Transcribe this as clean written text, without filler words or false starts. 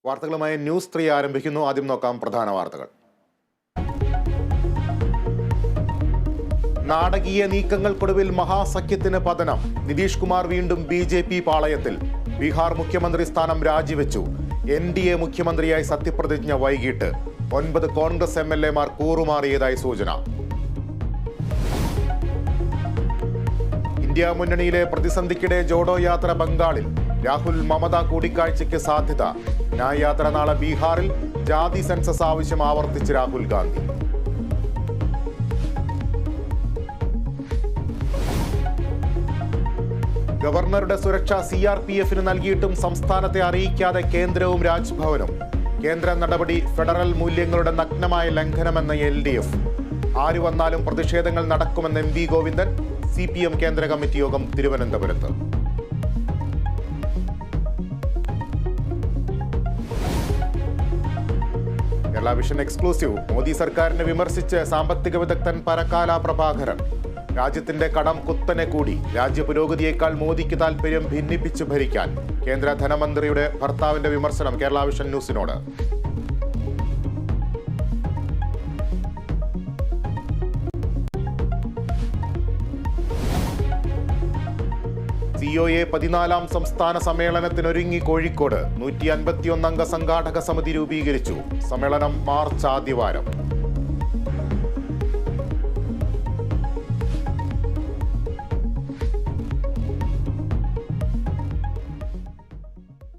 വാർത്തകളുമായി ന്യൂസ് 3 ആരംഭിക്കുന്നു. ആദ്യം നോക്കാം പ്രധാന വാർത്തകൾ. നാടകീയ നീക്കങ്ങൾക്കൊടുവിൽ മഹാസഖ്യത്തിന് പതനം. നിതീഷ് കുമാർ വീണ്ടും BJP പാളയത്തിൽ. ബീഹാർ മുഖ്യമന്ത്രി സ്ഥാനം രാജിവെച്ചു. NDA മുഖ്യമന്ത്രിയായി സത്യപ്രതിജ്ഞ വൈകിട്ട്. 9 കോൺഗ്രസ് MLA-മാർ കൂറുമാറിയതായി സൂചന. ഇന്ത്യ മുന്നണിയിലെ പ്രതിസന്ധിക്കിടെ ജോഡോ യാത്ര ബംഗാളിൽ. രാഹുൽ മമത കൂടിക്കാഴ്ചയ്ക്ക് സാധ്യത. ന്യായയാത്ര നാളെ ബീഹാറിൽ. ജാതി സെൻസസ് ആവശ്യം ആവർത്തിച്ച് രാഹുൽ ഗാന്ധി. ഗവർണറുടെ സുരക്ഷ CRPF-ന് നൽകിയിട്ടും സംസ്ഥാനത്തെ അറിയിക്കാതെ കേന്ദ്രവും രാജ്ഭവനും. കേന്ദ്ര നടപടി ഫെഡറൽ മൂല്യങ്ങളുടെ നഗ്നമായ ലംഘനമെന്ന LDF. ആര് വന്നാലും പ്രതിഷേധങ്ങൾ നടക്കുമെന്ന് MV ഗോവിന്ദൻ. CPM കേന്ദ്ര കമ്മിറ്റി യോഗം തിരുവനന്തപുരത്ത്. Kerala vision exclusive. മോദി സർക്കാരിനെ വിമർശിച്ച് സാമ്പത്തിക വിദഗ്ധൻ പരക്കാല പ്രഭാകരൻ. രാജ്യത്തിന്റെ കടം കുത്തനെ കൂടി. രാജ്യ പുരോഗതിയേക്കാൾ മോദിക്ക് താൽപര്യം ഭിന്നിപ്പിച്ച് ഭരിക്കാൻ. കേന്ദ്ര ധനമന്ത്രിയുടെ ഭർത്താവിന്റെ വിമർശനം കേരള വിഷൻ ന്യൂസിനോട്. COA 14-ാം സംസ്ഥാന സമ്മേളനത്തിനൊരുങ്ങി കോഴിക്കോട്. 151 അംഗ സംഘാടക സമിതി രൂപീകരിച്ചു. സമ്മേളനം മാർച്ച് ആദ്യവാരം.